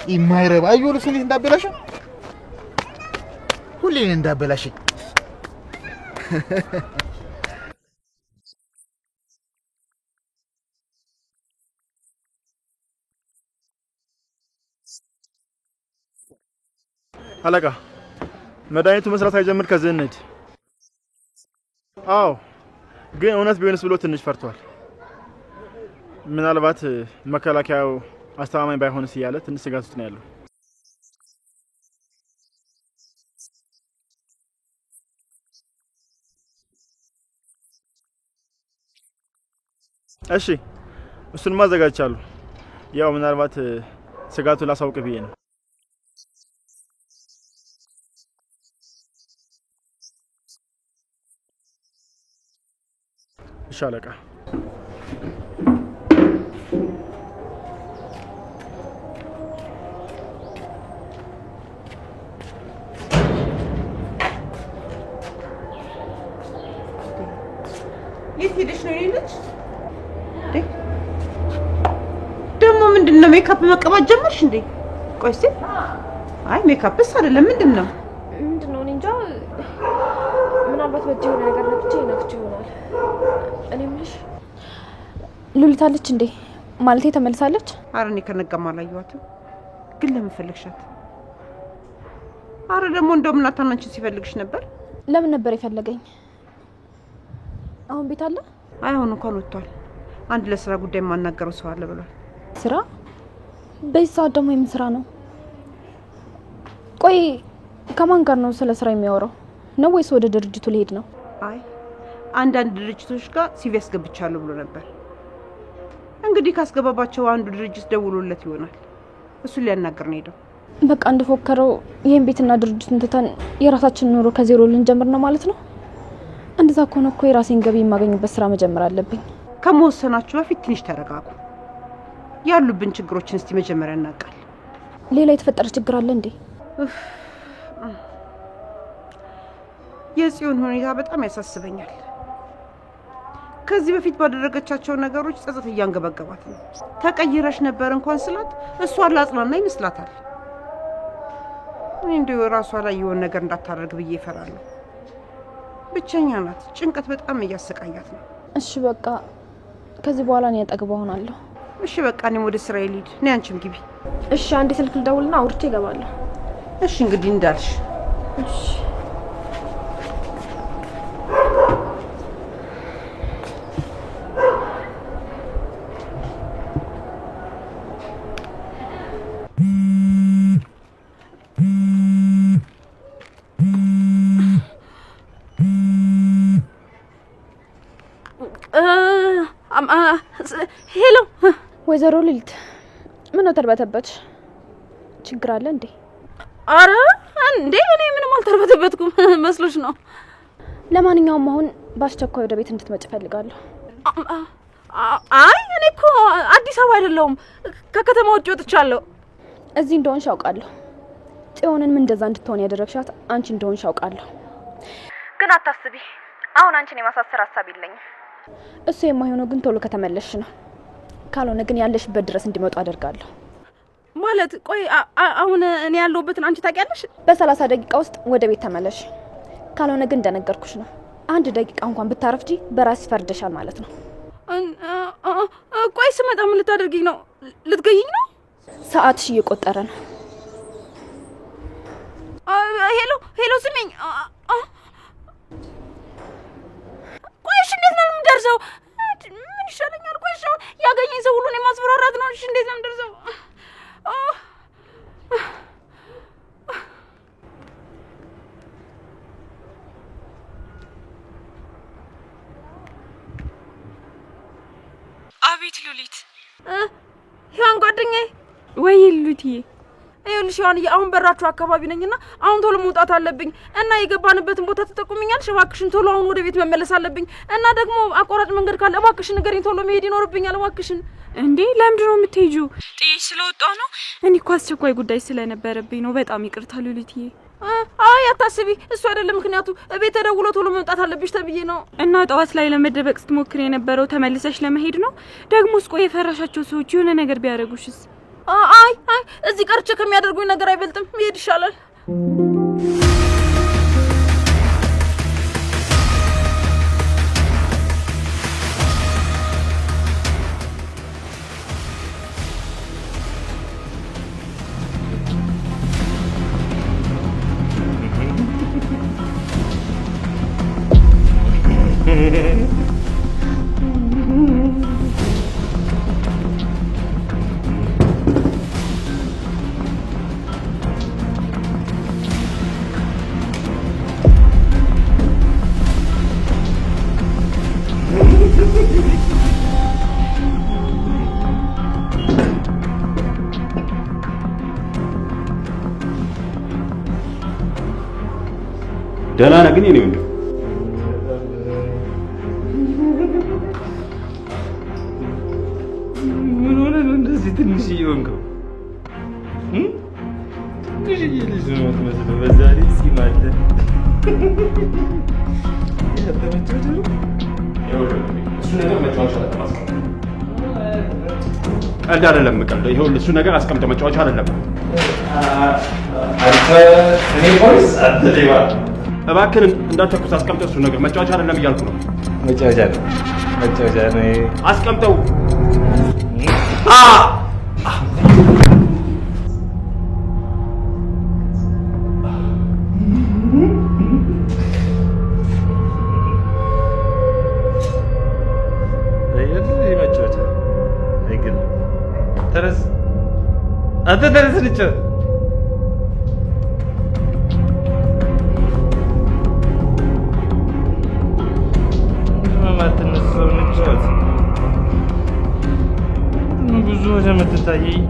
የማይረባ አዩልስ እንዴት እንዳበላሽ ሁሌ እንዳበላሽ አለቃ መድኃኒቱ መስራት አይጀምር ከዘነድ አዎ ግን እውነት ቢሆንስ ብሎ ትንሽ ፈርቷል ምናልባት መከላከያው አስተማማኝ ባይሆንስ ይያለ ትንሽ ስጋት ውስጥ ነው ያለው እሺ እሱን ማዘጋጅቻለሁ ያው ምናልባት ስጋቱን ላሳውቅ ብዬ ነው እሺ አለቃ የትሄደሽ ነው ልጅ ደግሞ ምንድነው ሜካፕ መቀባት ጀመርሽ እንዴ ቆይ እስቲ አይ ሜካፕስ አይደለም ምንድነው እንጃ ምናልባት በዚህ ነገር ነክቼ ይሆናል እኔ ምንሽ ሉሊት አለች እንዴ ማለቴ ተመልሳለች አረ እኔ ከነጋማ አላየኋትም ግን ለምን ፈለግሻት አረ ደግሞ እንደውም እናታናችን ሲፈልግሽ ነበር ለምን ነበር የፈለገኝ አሁን ቤት አለ አይሆን እንኳን ወጥቷል አንድ ለስራ ጉዳይ ማናገረው ሰው አለ ብሏል ስራ በዛ ደግሞ የምን ስራ ነው ቆይ ከማን ጋር ነው ስለ ስራ የሚያወራው ነው ወይስ ወደ ድርጅቱ ሊሄድ ነው አይ አንዳንድ ድርጅቶች ጋር ሲቪ ያስገብቻለሁ ብሎ ነበር እንግዲህ ካስገባባቸው አንዱ ድርጅት ደውሎለት ይሆናል እሱ ሊያናገር ነው ሄደው በቃ እንደፎከረው ይሄን ቤትና ድርጅቱን ተተን የራሳችንን ኑሮ ከዜሮ ልንጀምር ነው ማለት ነው እንደዛ ከሆነ እኮ የራሴን ገቢ የማገኝበት ስራ መጀመር አለብኝ ከመወሰናችሁ በፊት ትንሽ ተረጋጉ ያሉብን ችግሮችን እስቲ መጀመሪያ እናቃል ሌላ የተፈጠረ ችግር አለ እንዴ የጽዮን ሁኔታ በጣም ያሳስበኛል ከዚህ በፊት ባደረገቻቸው ነገሮች ጸጸት እያንገበገባት ነው ተቀይረሽ ነበር እንኳን ስላት እሷ አላጽናና ይመስላታል እንደው ራሷ ላይ የሆነ ነገር እንዳታደርግ ብዬ እፈራለሁ ብቸኛ ናት ጭንቀት በጣም እያሰቃያት ነው እሺ በቃ ከዚህ በኋላ እኔ አጠገቧ ሆናለሁ እሺ በቃ እኔም ወደ ስራዬ ልሂድ ነይ አንቺም ግቢ እሺ አንዴ ስልክ ልደውልና አውርቼ እገባለሁ እሺ እንግዲህ እንዳልሽ እሺ ሄሎ ወይዘሮ ሉሊት ምን ነው ተርበተበትሽ ችግር አለ እንዴ አረ እንዴ እኔ ምንም አልተርበተበትኩም መስሎሽ ነው ለማንኛውም አሁን ባስቸኳይ ወደ ቤት እንድትመጭ ፈልጋለሁ አይ እኔ እኮ አዲስ አበባ አይደለሁም ከከተማ ውጭ ወጥቻለሁ እዚህ እንደሆንሽ አውቃለሁ ጽዮንን ምን እንደዛ እንድትሆን ያደረግሻት አንቺ እንደሆንሽ አውቃለሁ ግን አታስቢ አሁን አንቺን የማሳሰር ሐሳብ የለኝም እሱ የማይሆነው ግን ቶሎ ከተመለሽ ነው ካልሆነ ግን ያለሽበት ድረስ እንዲመጡ አደርጋለሁ ማለት ቆይ አሁን እኔ ያለሁበትን አንቺ ታውቂያለሽ በ30 ደቂቃ ውስጥ ወደ ቤት ተመለሽ ካልሆነ ግን እንደነገርኩሽ ነው አንድ ደቂቃ እንኳን ብታረፍጂ በራስ ፈርደሻል ማለት ነው ቆይ ስመጣ ምን ልታደርጊኝ ነው ልትገይኝ ነው ሰዓትሽ እየቆጠረ ነው ሄሎ ስሚኝ ቆይሽ እንዴት ነው የምደርሰው ምን ይሻለኛል ቆይሽ ያገኘኝ ሰው ሁሉ እኔ ማስፈራራት ነው እሺ እንዴት ነው የምደርሰው አቤት ሉሊት ያን ጓደኛዬ ወይ ሉሊትዬ ይኸውልሽ አሁን በራችሁ አካባቢ ነኝና አሁን ቶሎ መውጣት አለብኝ እና የገባንበትን ቦታ ተጠቁሚኛል እባክሽን ቶሎ አሁን ወደ ቤት መመለስ አለብኝ እና ደግሞ አቋራጭ መንገድ ካለ እባክሽን ንገሪኝ ቶሎ መሄድ ይኖርብኛል እባክሽን እንዴ ለምንድን ነው የምትሄጂው ጥዬሽ ስለወጣሁ ነው እኔ እኮ አስቸኳይ ጉዳይ ስለነበረብኝ ነው በጣም ይቅርታ ሉሊትዬ አይ አታስቢ እሱ አይደለም ምክንያቱ ቤት ተደውሎ ቶሎ መምጣት አለብሽ ተብዬ ነው እና ጠዋት ላይ ለመደበቅ ስትሞክሪ የነበረው ተመልሰሽ ለመሄድ ነው ደግሞስ ቆይ የፈራሻቸው ሰዎች የሆነ ነገር ቢያደርጉሽስ አይ እዚህ ቀርቼ ከሚያደርጉኝ ነገር አይበልጥም። መሄድ ይሻላል። ደህና ነህ ግን የኔ ወንድም? ምን ሆነ ነው እንደዚህ ትንሽ ይሆንከው? ትንሽ ልጅ ነው የምትመስለው። በዛ ላይ ፂም አለ። እሱ ነገር መጫወቻ ቀልድ አይደለም። ቀልድ ይኸውልህ፣ እሱ ነገር አስቀምጠው መጫወቻ አይደለም። አንተ እኔ ፖሊስ አንተ ሌባ እባክህን እንዳትተኩስ። አስቀምጠው። እሱ ነገር መጫወቻ አይደለም እያልኩ ነው። መጫወቻ ነው። አስቀምጠው። አንተ ተነስ ልጫወት። ብዙ ወደ የምትታየኝ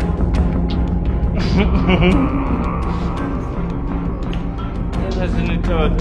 ስንጫወት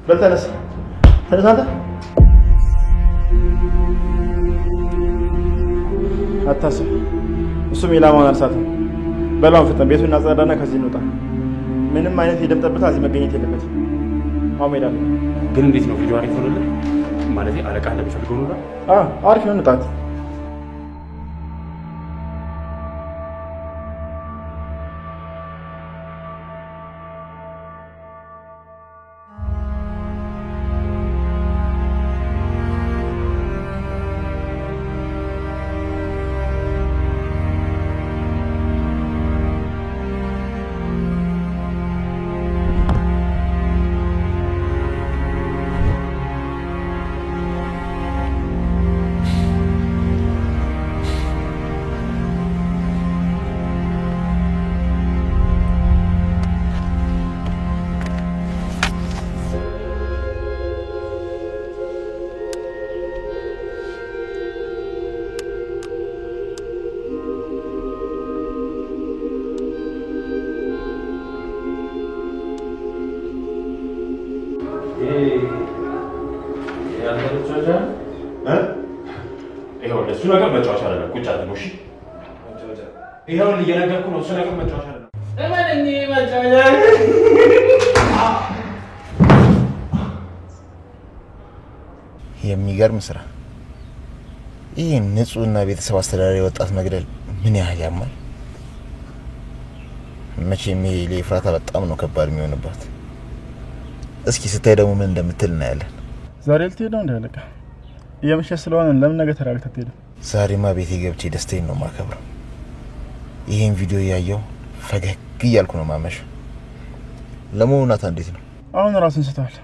በተነስ ተነስ። አንተ አታስብ፣ እሱም ኢላማውን አልሳትም። በላውን ፍጠን፣ ቤቱን እናጸዳና ከዚህ እንውጣ። ምንም አይነት የደም ጠብታ እዚህ መገኘት የለበትም። አሁን ሄዳለሁ። ግን እንዴት ነው ቪዲዮ አሪፍ ሆነልህ? ማለት አለቃ እንደሚፈልገው ነው? አሪፍ ነው። እንጣት እሱ ነገር መጫወቻ አይደለም። ቁጭ አድርገው። እሺ ይኸውልህ እየነገርኩህ ነው። እሱ ነገር መጫወቻ አይደለም። እመነኝ፣ መጫወቻ የሚገርም ስራ። ይህ ንጹህና ቤተሰብ አስተዳዳሪ ወጣት መግደል ምን ያህል ያማል። መቼም ይሄ ለኤፍራታ በጣም ነው ከባድ የሚሆንባት። እስኪ ስታይ ደግሞ ምን እንደምትል እናያለን። ዛሬ ልትሄድ ነው እንዳለቃ? እየመሸ ስለሆነ ለምን ነገ ተራግተህ አትሄድም? ዛሬማ ቤቴ ገብቼ ደስታዬን ነው ማከብረው። ይሄን ቪዲዮ ያየው ፈገግ እያልኩ ነው ማመሸው። ለመሆኑ ናታ እንዴት ነው? አሁን ራሱን ስቷል።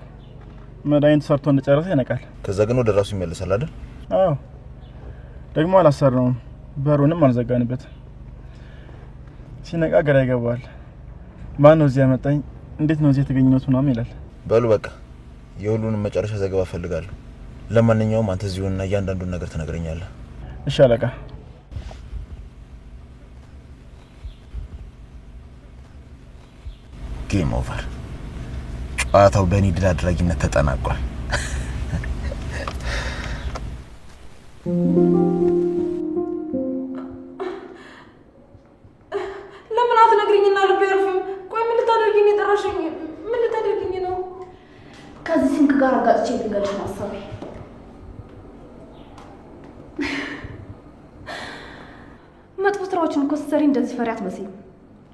መድኃኒት ሰርቶ እንደጨረሰ ይነቃል። ከዛ ግን ወደ ራሱ ይመለሳል አይደል? አዎ። ደግሞ አላሰራውም፣ በሩንም አልዘጋንበትም። ሲነቃ ግራ ይገባዋል። ማን ነው እዚህ ያመጣኝ? እንዴት ነው እዚህ የተገኘሁት? ምናምን ይላል። በሉ በቃ የሁሉንም መጨረሻ ዘገባ ፈልጋለሁ። ለማንኛውም አንተ እዚሁና እያንዳንዱን ነገር ትነግረኛለህ። እሺ አለቃ። ጌም ኦቨር። ጨዋታው በእኔ ድል አድራጊነት ተጠናቋል። ለምን አትነግሪኝና ልብ ያርፍም? ቆይ ምን ልታደርጊኝ የጠራሽኝ? ምን ልታደርጊኝ ነው? ከዚህ ስንክ ጋር አጋጭቼ ልንገርሽ ነው ሀሳቤ። መጥፎ ስራዎችን እኮ ስትሰሪ እንደዚህ ፈሪ አትመስይም።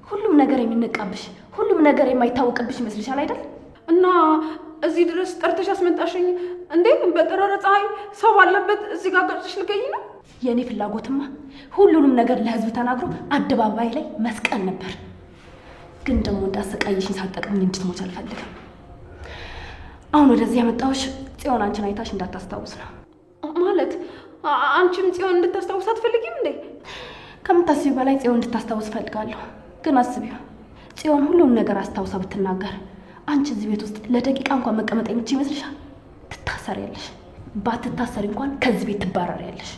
ሁሉም ነገር የሚነቃብሽ፣ ሁሉም ነገር የማይታወቅብሽ ይመስልሻል አይደል? እና እዚህ ድረስ ጠርተሽ አስመጣሽኝ እንዴ? በጠራራ ፀሐይ ሰው ባለበት እዚህ ጋር አጋጭሽ ልገኝ ነው? የእኔ ፍላጎትማ ሁሉንም ነገር ለህዝብ ተናግሮ አደባባይ ላይ መስቀል ነበር። ግን ደግሞ እንዳሰቃየሽኝ ሳትጠቅምኝ እንድትሞች አልፈልግም። አሁን ወደዚህ ያመጣሁሽ ጽዮን አንቺን አይታሽ እንዳታስታውስ ነው። ማለት አንቺም ጽዮን እንድታስታውስ አትፈልጊም እንዴ? ከምታስቢው በላይ ጽዮን እንድታስታውስ ፈልጋለሁ። ግን አስቢው፣ ጽዮን ሁሉም ነገር አስታውሳ ብትናገር አንቺ እዚህ ቤት ውስጥ ለደቂቃ እንኳን መቀመጥ የምትችይ ይመስልሻል? ትታሰሪያለሽ። ባትታሰሪ እንኳን ከዚህ ቤት ትባረሪያለሽ።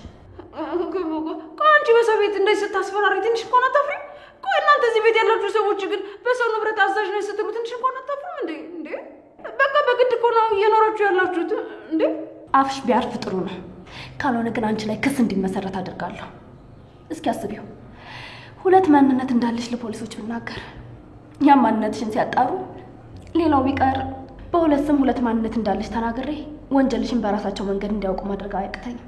አንቺ በሰው ቤት እንደዚህ ስታስፈራሪ ትንሽ እንኳን አታፍሪም? ቆይ እናንተ እዚህ ቤት ያላችሁ ሰዎች ግን በሰው ንብረት አዛዥ ነው ስትሉ ትንሽ እንኳን አታፍሪም እንዴ? እንዴ በቃ በግድ እኮ ነው እየኖራችሁ ያላችሁት እንዴ? አፍሽ ቢያርፍ ጥሩ ነው። ካልሆነ ግን አንቺ ላይ ክስ እንዲመሰረት አድርጋለሁ። እስኪ አስቢው፣ ሁለት ማንነት እንዳለሽ ለፖሊሶች ብናገር ያም ማንነትሽን ሲያጣሩ ሌላው ቢቀር በሁለት ስም ሁለት ማንነት እንዳለሽ ተናግሬ ወንጀልሽን በራሳቸው መንገድ እንዲያውቁ ማድረግ አያቅተኝም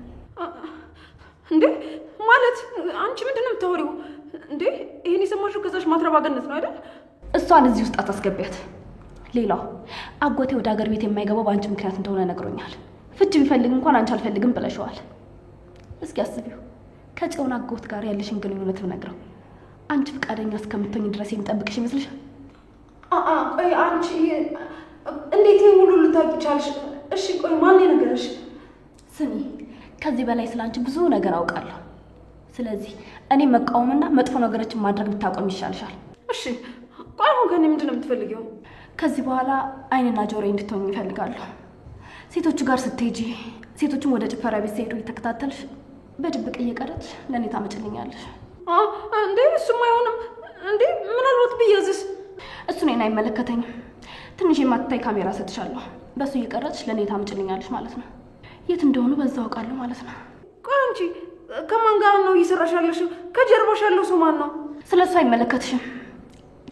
እንዴ? ማለት አንቺ ምንድን ነው የምታወሪው እንዴ? ይሄን የሰማሽው ከዛሽ ማትረባገነት ነው አይደል? እሷን እዚህ ውስጥ አታስገቢያት። ሌላው አጎቴ ወደ ሀገር ቤት የማይገባው በአንቺ ምክንያት እንደሆነ ነግሮኛል። ፍች ቢፈልግ እንኳን አንቺ አልፈልግም ብለሽዋል። እስኪ አስቢው፣ ከጽዮን አጎት ጋር ያለሽን ግንኙነት ብነግረው አንቺ ፈቃደኛ እስከምትሆኝ ድረስ የሚጠብቅሽ ይመስልሻል? ቆይ አንቺ እንዴት ይሄን ሁሉ ልታውቂ ቻልሽ? እሺ ቆይ ማን የነገረሽ? ስሚ፣ ከዚህ በላይ ስለ አንቺ ብዙ ነገር አውቃለሁ። ስለዚህ እኔ መቃወምና መጥፎ ነገሮችን ማድረግ ብታቆም ይሻልሻል። እሺ ቆይ አሁን ከእኔ ምንድን ነው የምትፈልጊው? ከዚህ በኋላ አይንና ጆሮ እንድትሆኝ ይፈልጋለሁ። ሴቶቹ ጋር ስትሄጂ፣ ሴቶቹም ወደ ጭፈራ ቤት ሲሄዱ እየተከታተልሽ በድብቅ እየቀረጥሽ ለእኔ ታመጭልኛለሽ። እንዴ እሱም አይሆንም እንዴ? ምናልባት ብያዝስ? እሱ እኔን አይመለከተኝም። ትንሽ የማትታይ ካሜራ ሰጥሻለሁ። በእሱ እየቀረጥሽ ለእኔ ታመጭልኛለሽ ማለት ነው። የት እንደሆኑ በዛ አውቃለሁ ማለት ነው። ቆይ አንቺ ከማን ጋር ነው እየሰራሽ ያለሽው? ከጀርባሽ ያለው ሰው ማን ነው? ስለ እሱ አይመለከትሽም።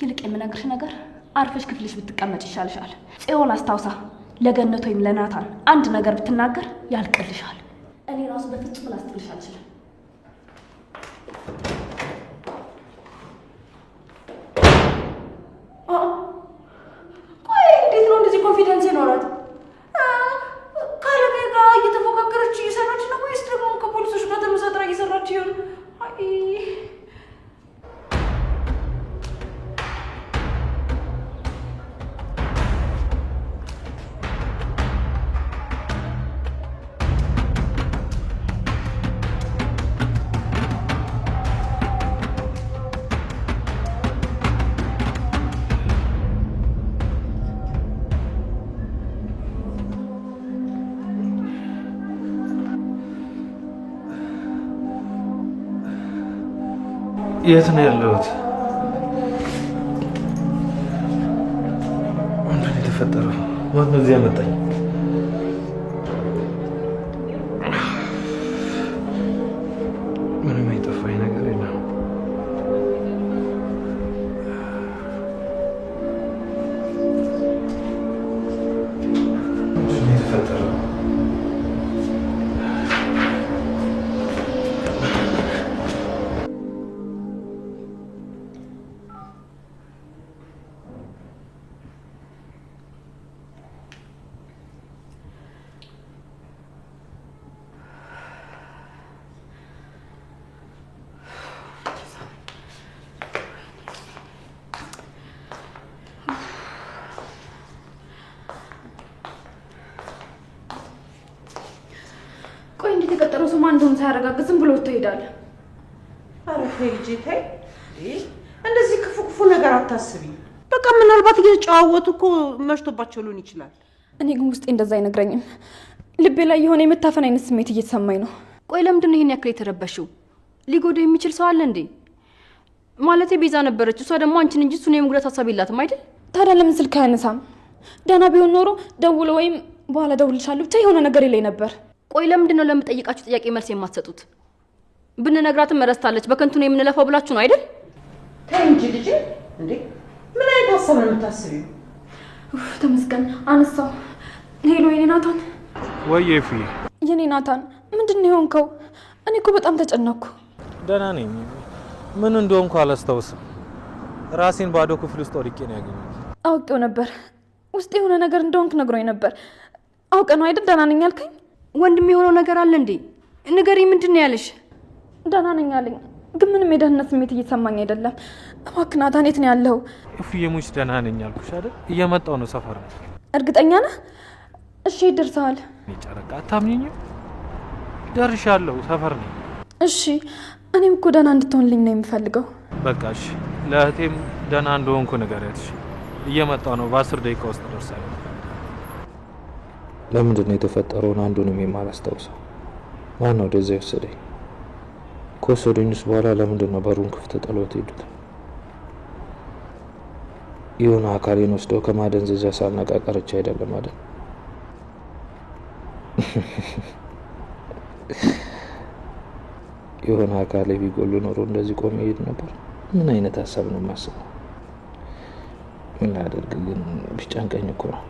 ይልቅ የምነግርሽ ነገር አርፈሽ ክፍልሽ ብትቀመጭ ይሻልሻል። ጽዮን አስታውሳ ለገነት ወይም ለናታን አንድ ነገር ብትናገር ያልቅልሻል። እኔ ራሱ በፍጹም ላስጥልሽ አልችልም። ቆይ እንዴት ነው እንደዚህ ኮንፊደንስ ይኖራት? ካለቀ ጋር እየተፎካከረች እየሰራች ነው ወይስ ደግሞ ከፖሊሶች ጋር ተመሳጥራ እየሰራች ይሆን? የት ነው ያለሁት? ምንድን ነው የተፈጠረው? ማነው እዚህ ያመጣኝ? ምንም የጠፋኝ ነገር የለም። ምንድን ነው የተፈጠረው? የተቀጠረው ሰው ማን እንደሆነ ሳያረጋግጥ ዝም ብሎ ትሄዳለ። ኧረ ተይ ልጄ ተይ፣ እንደዚህ ክፉ ክፉ ነገር አታስቢ። በቃ ምናልባት እየተጨዋወቱ እኮ መሽቶባቸው ሊሆን ይችላል። እኔ ግን ውስጤ እንደዛ አይነግረኝም። ልቤ ላይ የሆነ የመታፈን አይነት ስሜት እየተሰማኝ ነው። ቆይ ለምንድን ነው ይሄን ያክል የተረበሽው? ሊጎዳ የሚችል ሰው አለ እንዴ? ማለቴ ቤዛ ነበረች። እሷ ደግሞ አንቺን እንጂ እሱን የመጉዳት ሀሳብ የላትም አይደል? ታዲያ ለምን ስልክ አያነሳም? ደህና ቢሆን ኖሮ ደውሎ ወይም በኋላ ደውልልሻለሁ ብቻ የሆነ ነገር ይለኝ ነበር። ቆይ ለምንድን ነው ለምጠይቃችሁ ጥያቄ መልስ የማትሰጡት? ብንነግራትም ረስታለች። በከንቱ ነው የምንለፋው ብላችሁ ነው አይደል? ተይ እንጂ ልጅ እንዴ! ምን አይነት ሀሳብ ነው የምታስቢው? ተመስገን አነሳው። ሄሎ የኔ ናታን። ወይ ኤፍዬ። የኔ ናታን ምንድን ነው የሆንከው? እኔ እኮ በጣም ተጨነኩ። ደህና ነኝ። ምን እንደሆንኩ አላስታውስም። ራሴን ባዶ ክፍል ውስጥ ወድቄ ነው ያገኘሁት። አውቄው ነበር። ውስጥ የሆነ ነገር እንደሆንክ ነግሮኝ ነበር። አውቀ ነው አይደል ደህና ነኝ ያልከኝ? ወንድም የሆነው ነገር አለ እንዴ? ንገሪ፣ ምንድን ነው ያለሽ? ደህና ነኝ አለኝ፣ ግን ምንም የደህንነት ስሜት እየተሰማኝ አይደለም። እባክህ ናታን የት ነው ያለው? ኤፍዬ ሙች ደህና ነኝ አልኩሽ አይደል? እየመጣሁ ነው፣ ሰፈር ነው። እርግጠኛ ነህ? እሺ ደርሰሃል? ጨረቃ አታምኚኝም? ደርሻለሁ፣ ሰፈር ነኝ። እሺ እኔም እኮ ደህና እንድትሆንልኝ ነው የምፈልገው። በቃ እሺ፣ ለእህቴም ደህና እንደሆንኩ ንገሪያት። እሺ እየመጣሁ ነው፣ በ10 ደቂቃ ውስጥ ደርሳለሁ። ለምንድን ነው የተፈጠረውን አንዱንም የማላስታውሰው? ማን ነው ወደዚያ የወሰደኝ? ከወሰዱኝስ በኋላ ለምንድን ነው በሩን ክፍት ጥለውት ሄዱት? የሆነ አካሌን ወስደው ከማደንዘዣ ሳልነቃ ቀርቼ አይደለም አይደል? የሆነ አካሌ ቢጎሉ ኖሮ እንደዚህ ቆሜ ሄድ ነበር። ምን አይነት ሀሳብ ነው የማስበው? ምን ላደርግ ግን ቢጨንቀኝ እኮ ነው።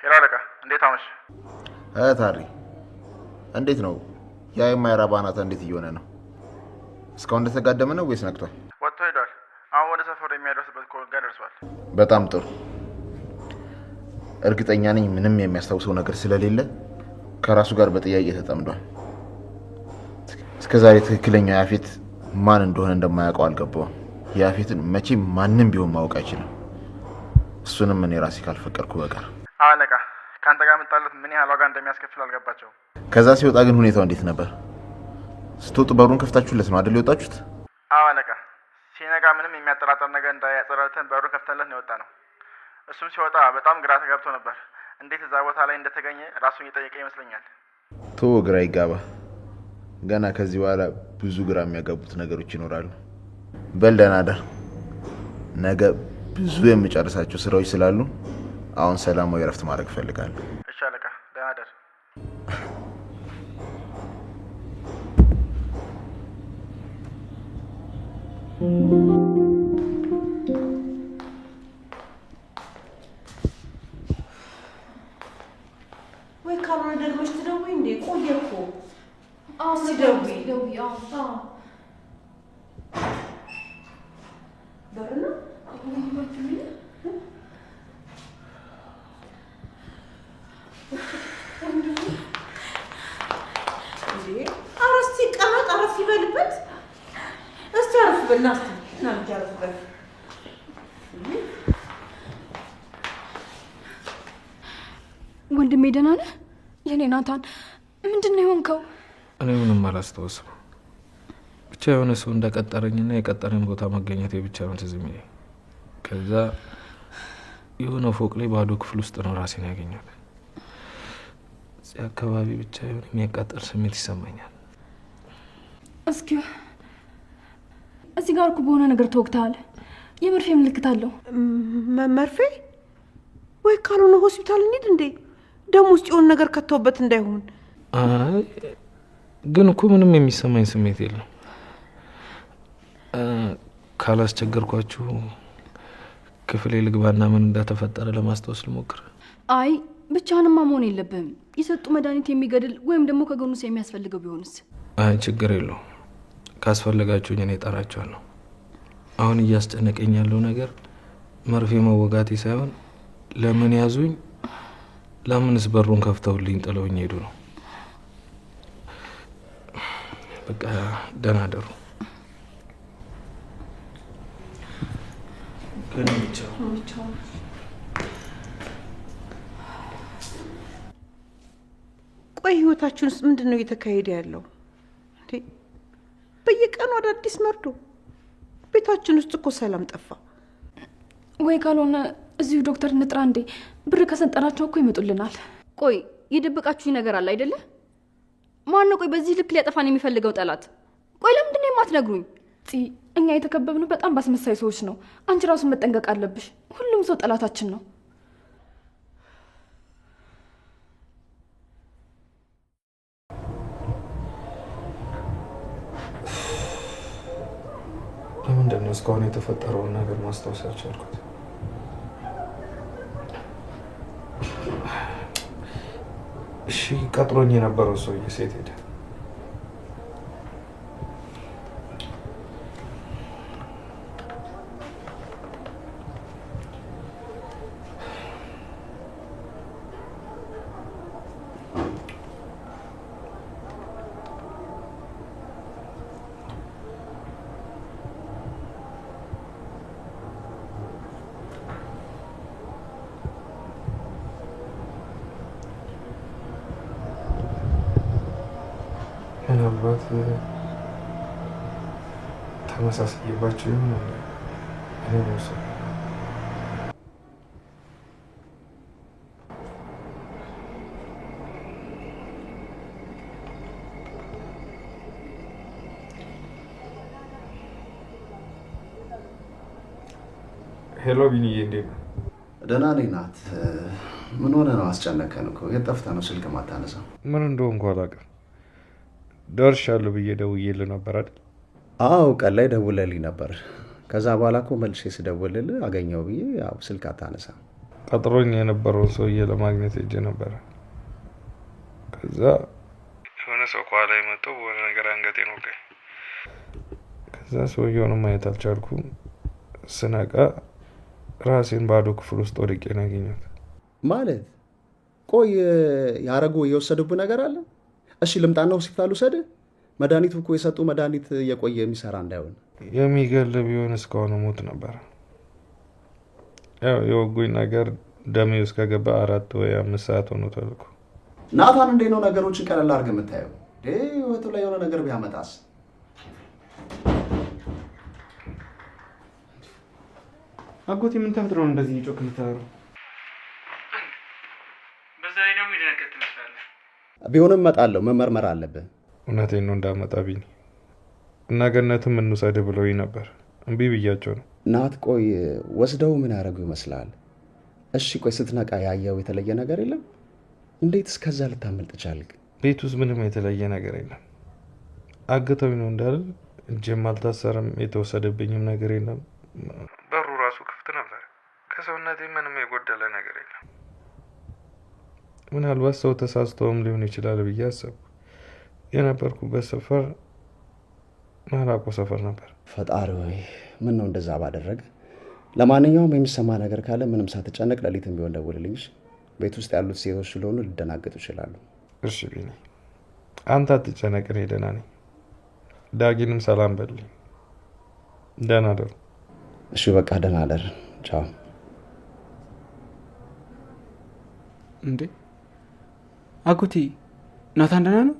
ሄሎ አለቃ፣ እንዴት አመሽ? ታሪ እንዴት ነው? ያ የማይረባ ናታ እንዴት እየሆነ ነው? እስካሁን እንደተጋደመ ነው ወይስ ነቅቷል? ወጥቶ ሄዷል። አሁን ወደ ሰፈሩ የሚያደርስበት ኮል ጋር ደርሷል። በጣም ጥሩ። እርግጠኛ ነኝ ምንም የሚያስታውሰው ነገር ስለሌለ ከራሱ ጋር በጥያቄ ተጠምዷል። እስከዛሬ ትክክለኛው ያፌት ማን እንደሆነ እንደማያውቀው አልገባውም። ያፌትን መቼም ማንም ቢሆን ማወቅ አይችልም። እሱንም እኔ ራሴ ካልፈቀድኩ በቀር። አለቃ፣ ካንተ ጋር መጣለት ምን ያህል ዋጋ እንደሚያስከፍል አልገባቸውም። ከዛ ሲወጣ ግን ሁኔታው እንዴት ነበር? ስትወጡ በሩን ከፍታችሁለት ነው አይደል የወጣችሁት? አዎ አለቃ፣ ሲነጋ ምንም የሚያጠራጥር ነገር እንዳያጸረተን በሩን ከፍተንለት ነው የወጣ ነው። እሱም ሲወጣ በጣም ግራ ተጋብቶ ነበር። እንዴት እዛ ቦታ ላይ እንደተገኘ ራሱን እየጠየቀ ይመስለኛል። ቶ ግራ ይጋባ። ገና ከዚህ በኋላ ብዙ ግራ የሚያጋቡት ነገሮች ይኖራሉ። በል ደህና እደር። ነገ ብዙ የምጨርሳቸው ስራዎች ስላሉ አሁን ሰላማዊ እረፍት ማድረግ እፈልጋለሁ። እሺ አለቃ፣ ደህና እደር። ወይ ካልሆነ ደግመሽ ትደውይ እንዴ? ቆየ እኮ። አዎ ሲደውይ በርና ኧረ እስኪ ቀመጥ፣ አረፍ ይበልበት። እስኪ አረፍ በልና እስኪ ና ልጅ አረፍ በል። ወንድሜ ደህና ነህ? የኔ ናታን ምንድን ነው የሆንከው? እኔ ምንም አላስታውስም። ብቻ የሆነ ሰው እንደቀጠረኝና የቀጠረኝ ቦታ መገኘት ብቻ ነው ትዝ የሚለኝ። ከዛ የሆነ ፎቅ ላይ ባዶ ክፍል ውስጥ ነው ራሴን ያገኘሁት። እዚህ አካባቢ ብቻ የሆነ የሚያቃጠል ስሜት ይሰማኛል። እስኪ እዚህ ጋር እኮ በሆነ ነገር ተወግተሃል። የመርፌ ምልክት አለው። መርፌ? ወይ ካልሆነ ሆስፒታል እንሂድ እንዴ? ደም ውስጥ የሆነ ነገር ከተውበት እንዳይሆን። አይ ግን እኮ ምንም የሚሰማኝ ስሜት የለም። ካላስቸገርኳችሁ ክፍሌ ልግባና ምን እንደተፈጠረ ለማስታወስ ልሞክር። አይ ብቻህንማ መሆን የለብህም። የሰጡ መድኃኒት የሚገድል ወይም ደግሞ ከጎኑስ የሚያስፈልገው ቢሆንስ? አይ ችግር የለውም። ካስፈለጋችሁኝ እኔ እጠራችኋለሁ። አሁን እያስጨነቀኝ ያለው ነገር መርፌ መወጋቴ ሳይሆን ለምን ያዙኝ፣ ለምንስ በሩን ከፍተውልኝ ጥለውኝ ሄዱ ነው። በቃ ደህና አደሩ። ቆይ ህይወታችን ውስጥ ምንድን ነው እየተካሄደ ያለው? በየቀኑ አዳዲስ መርዶ። ቤታችን ውስጥ እኮ ሰላም ጠፋ። ወይ ካልሆነ እዚሁ ዶክተር እንጥራ እንዴ? ብር ከሰጠናቸው እኮ ይመጡልናል። ቆይ የደበቃችሁኝ ነገር አለ አይደለ? ማን ነው ቆይ በዚህ ልክ ሊያጠፋን የሚፈልገው ጠላት? ቆይ ለምንድን ነው የማትነግሩኝ? እኛ የተከበብነው በጣም ባስመሳይ ሰዎች ነው። አንቺ ራሱ መጠንቀቅ አለብሽ። ሁሉም ሰው ጠላታችን ነው። ለምንድን ነው እስካሁን የተፈጠረውን ነገር ማስታወስ ያልቻልኩት? እሺ ቀጥሮኝ የነበረው ሰውዬ ሴት ሄደ። ምናልባት ተመሳሳይባቸው ይሆን? እኔ ነው ሰው ሄሎ ቢኒዬ፣ እንዴት ነው? ደህና ነኝ ናት። ምን ሆነ ነው? አስጨነቀን እኮ። የት ጠፍተህ ነው ስልክ ማታነሳው? ምን እንደሆንኩ አላውቅም። ደርሻለሁ ብዬ ደውዬልህ ነበር አይደል? አዎ ቀን ላይ ደውለልኝ ነበር። ከዛ በኋላ እኮ መልሼ ስደውልልህ አገኘው ብዬ ያው ስልክ አታነሳም። ቀጥሮኝ የነበረውን ሰውዬ ለማግኘት ሄጄ ነበረ። ከዛ የሆነ ሰው ከኋላ መጥቶ በሆነ ነገር አንገቴን ወጋኝ። ከዛ ሰውየውንም ማየት አልቻልኩም። ስነቃ ራሴን ባዶ ክፍል ውስጥ ወድቄ ነው ያገኘሁት። ማለት ቆይ ያረጉ የወሰዱብህ ነገር አለ? እሺ ልምጣና ሆስፒታል ውሰድህ? መድኃኒቱ እኮ የሰጡ መድኃኒት እየቆየ የሚሰራ እንዳይሆን። የሚገል ቢሆን እስካሁን ሞት ነበር። ያው የወጉኝ ነገር ደሜ ውስጥ ከገባ 4 ወይ 5 ሰዓት ሆኖታል እኮ። ናታን እንዴት ነው ነገሮችን ቀለል አድርገህ የምታየው? ህይወቱ ላይ የሆነ ነገር ቢያመጣስ? አጎቴ ምን ተፈጥሮ ነው እንደዚህ ጮክ የምታወራው? በዛ ላይ ደግሞ የደነገጥ ትመስላለህ። ቢሆንም እመጣለሁ፣ መመርመር አለብህ። እውነቴን ነው እንዳመጣ ቢኒ እና ገነትም እንውሰድህ ብለውኝ ነበር። እምቢ ብያቸው ነው። ናት ቆይ ወስደው ምን ያደረጉ ይመስላል? እሺ ቆይ ስትነቃ ያየው የተለየ ነገር የለም? እንዴት እስከዛ ልታመልጥ ቻልክ? ቤት ውስጥ ምንም የተለየ ነገር የለም። አግተውኝ ነው እንዳልል እጄም አልታሰረም፣ የተወሰደብኝም ነገር የለም። በሩ ራሱ ክፍት ነበር። ከሰውነቴ ምንም የጎደለ ነገር የለም። ምናልባት ሰው ተሳስተውም ሊሆን ይችላል ብዬ አሰብኩ። የነበርኩበት ሰፈር ማላቆ ሰፈር ነበር። ፈጣሪ ሆይ ምን ነው እንደዛ ባደረገ። ለማንኛውም የሚሰማ ነገር ካለ ምንም ሳትጨነቅ ሌሊትም ቢሆን ደውልልኝ። ቤት ውስጥ ያሉት ሴቶች ስለሆኑ ሊደናገጡ ይችላሉ። እሺ ቢኒ፣ አንተ አትጨነቅ፣ እኔ ደህና ነኝ። ዳጊንም ሰላም በልኝ። ደህና ደሩ። እሺ በቃ ደህና ደር። ቻው። እንዴ አጎቴ ናታን ደህና ነው?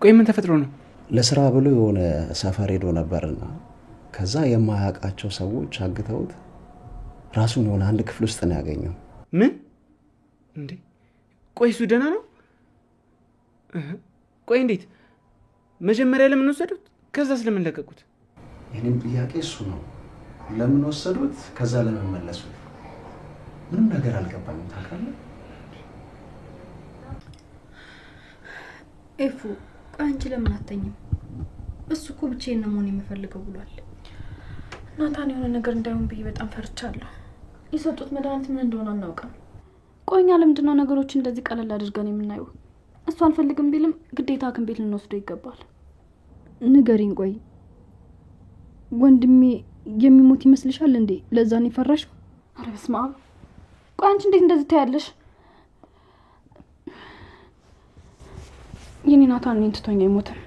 ቆይ ምን ተፈጥሮ ነው? ለስራ ብሎ የሆነ ሰፈር ሄዶ ነበርና ከዛ የማያውቃቸው ሰዎች አግተውት ራሱን የሆነ አንድ ክፍል ውስጥ ነው ያገኘው። ምን? እንዴ ቆይ እሱ ደህና ነው? ቆይ እንዴት? መጀመሪያ ለምን ወሰዱት? ከዛ ስለምን ለቀቁት? የኔም ጥያቄ እሱ ነው። ለምን ወሰዱት? ከዛ ለምን መለሱት? ምንም ነገር አልገባኝም። ታውቃለህ ኤፉ፣ ቆይ አንቺ ለምን አተኝም? እሱ እኮ ብቻዬን ነው መሆን የምፈልገው ብሏል። ናታን የሆነ ነገር እንዳይሆን ብዬ በጣም ፈርቻለሁ። የሰጡት መድኃኒት ምን እንደሆነ አናውቅም። ቆይኛ ለምንድን ነው ነገሮች እንደዚህ ቀለል አድርገን የምናየው? እሱ አልፈልግም ቢልም ግዴታ ሐኪም ቤት ልንወስደው ይገባል። ንገሪኝ። ቆይ ወንድሜ የሚሞት ይመስልሻል እንዴ? ለዛ ነው የፈራሽው? ኧረ በስመ አብ! ቆይ አንቺ እንዴት እንደዚህ ታያለሽ? የኔ ናታን እኔን ትቶኝ አይሞትም።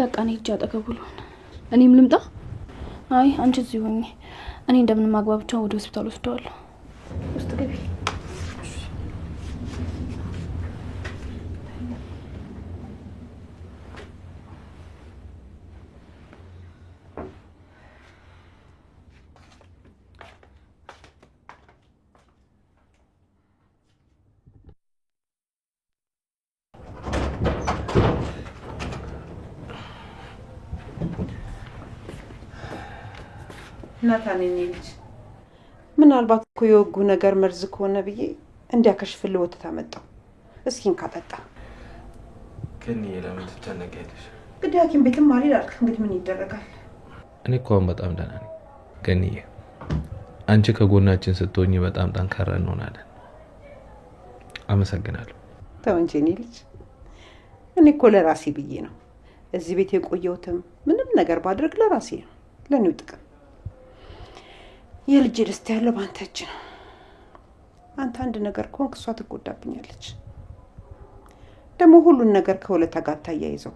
በቃ እኔ ሂጅ አጠገቡ ልሆን። እኔም ልምጣ? አይ አንቺ እዚህ ሆኚ። እኔ እንደምንም አግባብቻ ወደ ሆስፒታል ወስደዋለሁ። ውስጥ ገቢ። ናታን የኔ ልጅ ምናልባት እኮ የወጉ ነገር መርዝ ከሆነ ብዬ እንዲያከሽፍልህ ወተት አመጣው። እስኪን ካጠጣ ግን ለምን ትጨነቂያለሽ? እንግዲህ ሐኪም ቤትም አልሄድ አልክ። እንግዲህ ምን ይደረጋል? እኔ እኮ አሁን በጣም ደህና ነኝ። ግን አንቺ ከጎናችን ስትሆኚ በጣም ጠንካራ እንሆናለን። አመሰግናለሁ። ተው እንጂ የኔ ልጅ፣ እኔ እኮ ለራሴ ብዬ ነው እዚህ ቤት የቆየሁትም። ምንም ነገር ባድርግ ለራሴ ነው፣ ለኔው ጥቅም። የልጄ ደስታ ያለው ባንተ እጅ ነው። አንተ አንድ ነገር ከሆንክ እሷ ትጎዳብኛለች። ደግሞ ሁሉን ነገር ከሁለታ ጋር ታያይዘው።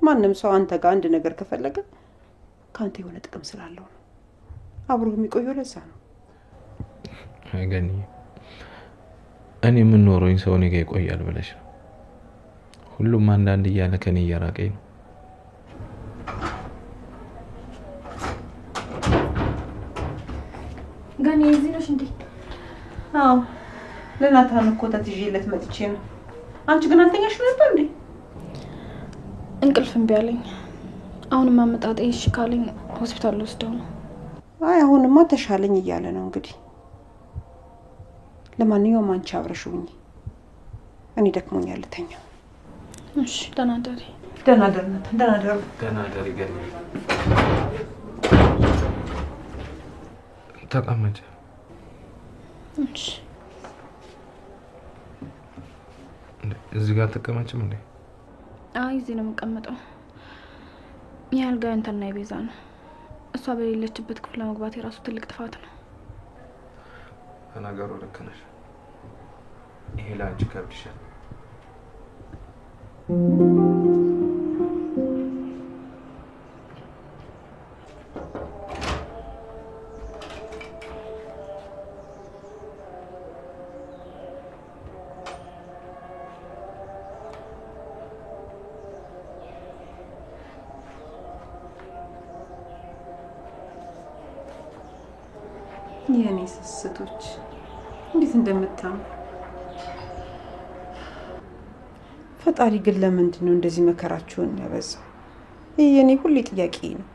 ማንም ሰው አንተ ጋር አንድ ነገር ከፈለገ ካንተ የሆነ ጥቅም ስላለው ነው አብሮ የሚቆየው። ለዛ ነው ገኒ፣ እኔ የምኖረኝ ሰው እኔ ጋር ይቆያል ብለሽ ነው? ሁሉም አንዳንድ እያለ ከኔ እየራቀኝ ነው። ገኒ እዚህ ነሽ እንዴ? አዎ፣ ለናታን እኮ ተትዤለት መጥቼ ነው። አንቺ ግን አልተኛሽም ነበር እንዴ? እንቅልፍ እምቢ አለኝ። አሁንም አመጣጤ እሺ ካለኝ ሆስፒታል ወስደው ነው። አይ አሁንማ ተሻለኝ እያለ ነው እንግዲህ። ለማንኛውም አንቺ አብረሽው ሁኚ፣ እኔ ደክሞኛል ልተኛ። እሺ፣ ደህና ደሪ። ደህና ደር ናታን፣ ደህና ደር። ደህና ደሪ ገኒ። ተቀመጭ። እሺ። እዚህ ጋር ተቀመጭም እንዴ? አይ እዚህ ነው የምቀመጠው። የአልጋ እንተና የቤዛ ነው። እሷ በሌለችበት ክፍል ለመግባት የራሱ ትልቅ ጥፋት ነው። ነገሩ ልክ ነሽ። ይሄ ለአንቺ ከብድሻል። የኔ ስስቶች እንዴት እንደምታምሩ። ፈጣሪ ግን ለምንድን ነው እንደዚህ መከራችሁን ያበዛው? ይህ የኔ ሁሌ ጥያቄ ነው።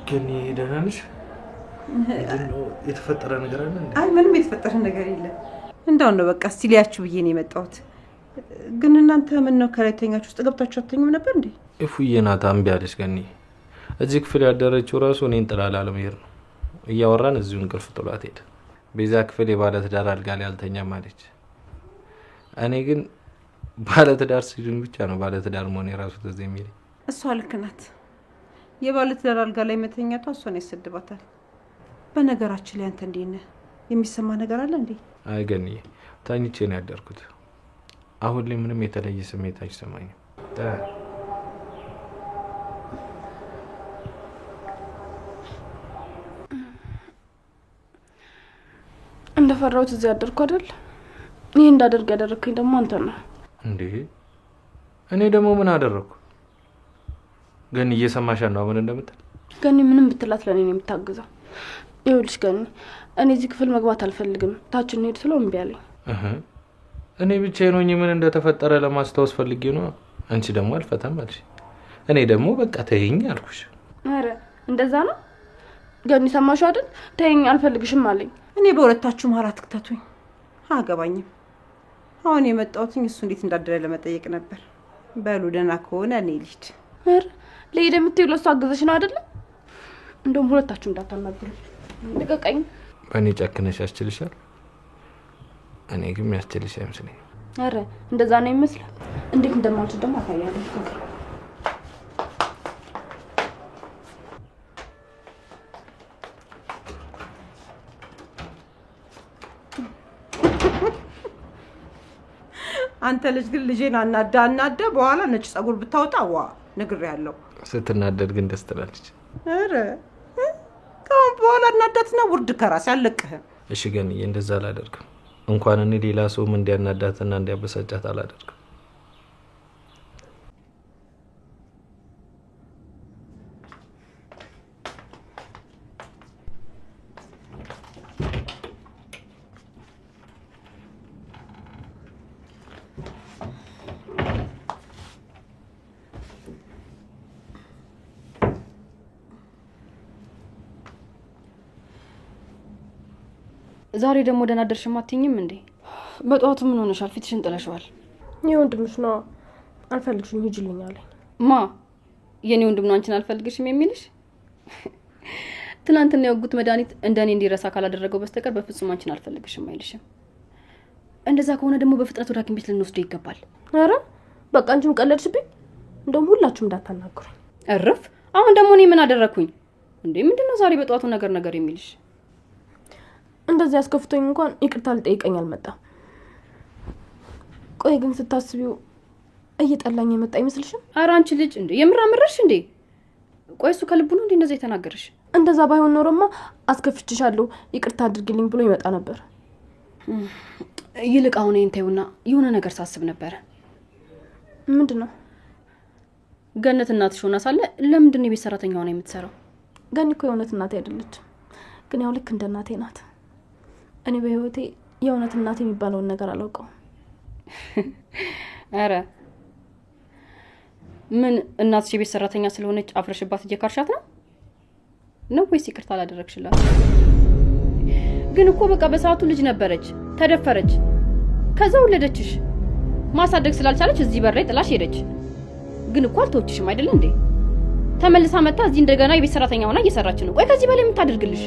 ግን ደህና ነሽ? የተፈጠረ ነገር አለ እንዴ? አይ ምንም የተፈጠረ ነገር የለም። እንዳው ነው በቃ እስቲ ሊያችሁ ብዬ ነው የመጣሁት። ግን እናንተ ምን ነው ከላይተኛችሁ ውስጥ ገብታችሁ አትተኙም ነበር እንዴ? እፉዬ ናት እምቢ አለች። ገኒ እዚህ ክፍል ያደረችው ራሱ እኔን ጥላ ላለመሄድ ነው። እያወራን እዚሁ እንቅልፍ ጥሏት ሄደ። ቤዛ ክፍል የባለትዳር አልጋ ላይ አልተኛም አለች። እኔ ግን ባለትዳር ሲሉኝ ብቻ ነው ባለትዳር መሆን የራሱ ትዝ የሚለኝ። እሷ ልክ ናት። የባለትዳር አልጋ ላይ መተኛቷ እሷን ያሰድባታል። በነገራችን ላይ አንተ እንዴት ነህ? የሚሰማ ነገር አለ እንዴ? አይ ገኒዬ ተኝቼ ነው ያደርኩት። አሁን ላይ ምንም የተለየ ስሜት አይሰማኝም። እንደፈራሁት እዚህ ያደርኩ አይደል? ይሄ እንዳደርግ ያደረከኝ ደግሞ አንተ ነህ እንዴ? እኔ ደግሞ ምን አደረኩ? ገኒ እየሰማሽ ነው ምን እንደምትል? ገኒ ምንም ብትላት ለኔ ነው የምታግዘው። ይኸውልሽ ገኒ፣ እኔ እዚህ ክፍል መግባት አልፈልግም። ታችን ሄድ ስለው እምቢ አለኝ። እኔ ብቻዬን ሆኜ ምን እንደተፈጠረ ለማስታወስ ፈልጌ ነው። አንቺ ደግሞ አልፈታም አልሽ። እኔ ደግሞ በቃ ተይኝ አልኩሽ። አረ እንደዛ ነው ገኒ፣ ሰማሽ አይደል? ተይኝ አልፈልግሽም አለኝ። እኔ በሁለታችሁ መሀል አትክተቱኝ፣ አያገባኝም። አሁን የመጣሁት እሱ እንዴት እንዳደረ ለመጠየቅ ነበር። በሉ ደህና ከሆነ እኔ ልሂድ። አረ ለሄደ የምትይው ለእሱ አግዘሽ ነው አይደል? እንደውም ሁለታችሁ እንዳታናግሩ። ልቀቀኝ። በእኔ ጨክነሽ ያስችልሻል? እኔ ግን ያስችልሽ አይመስለኝም። አረ እንደዛ ነው ይመስላል። እንዴት እንደማልችል ደግሞ አሳያለሁ። አንተ ልጅ ግን ልጄን አናዳ በኋላ ነጭ ጸጉር ብታወጣ ዋ ነግሬያለሁ። ስትናደድ ግን ደስ ትላለች። አረ ካሁን በኋላ እናዳትና ውርድ ከራስ ያለቅህ። እሺ ገኒዬ እንደዛ አላደርግም። እንኳን እኔ ሌላ ሰውም እንዲያናዳትና እንዲያበሳጫት አላደርግም። ዛሬ ደግሞ ደህና አደርሽም አትይኝም እንዴ? በጠዋቱ ምን ሆነሻል? ፊትሽን ጥለሽዋል። የወንድምሽ ነው አልፈልግሽም ሂጂልኝ አለኝ። ማ የኔ ወንድም ነው አንቺን አልፈልግሽም የሚልሽ? ትናንትና የወጉት መድኃኒት እንደኔ እንዲረሳ ካላደረገው በስተቀር በፍጹም አንቺን አልፈልግሽም አይልሽም። እንደዛ ከሆነ ደግሞ በፍጥነት ወደ ሐኪም ቤት ልንወስደው ይገባል። ኧረ በቃ አንቺም ቀለድሽብኝ። እንደውም ሁላችሁም እንዳታናግሩኝ። እርፍ። አሁን ደግሞ እኔ ምን አደረኩኝ እንዴ? ምንድነው ዛሬ በጠዋቱ ነገር የሚልሽ? እንደዚህ ያስከፍቶኝ እንኳን ይቅርታ ልጠይቀኝ አልመጣም። ቆይ ግን ስታስቢው እየጠላኝ የመጣ አይመስልሽም? ኧረ አንቺ ልጅ እንዴ የምር አመረርሽ እንዴ? ቆይ እሱ ከልቡ ነው እንዴ እንደዛ የተናገረሽ? እንደዛ ባይሆን ኖሮማ አስከፍችሻለሁ ይቅርታ አድርጊልኝ ብሎ ይመጣ ነበር። ይልቅ አሁን እንታዩና የሆነ ነገር ሳስብ ነበር። ምንድነው? ገነት እናትሽ ሆና ሳለ ለምንድን ነው የቤት ሰራተኛ ሆና የምትሰራው? ገኒ እኮ የእውነት እናቴ አይደለች፣ ግን ያው ልክ እንደ እናቴ ናት። እኔ በህይወቴ የእውነት እናቴ የሚባለውን ነገር አላውቀውም። አረ ምን እናትሽ የቤት ሰራተኛ ስለሆነች አፍረሽባት እየካርሻት ነው ወይስ ይቅርታ አላደረግሽላት? ግን እኮ በቃ በሰዓቱ ልጅ ነበረች፣ ተደፈረች፣ ከዛ ወለደችሽ። ማሳደግ ስላልቻለች እዚህ በር ላይ ጥላሽ ሄደች። ግን እኮ አልተወችሽም አይደል እንዴ? ተመልሳ መጣ እዚህ እንደገና የቤት ሰራተኛ ሆና እየሰራች ነው። ቆይ ከዚህ በላይ ምን ታደርግልሽ?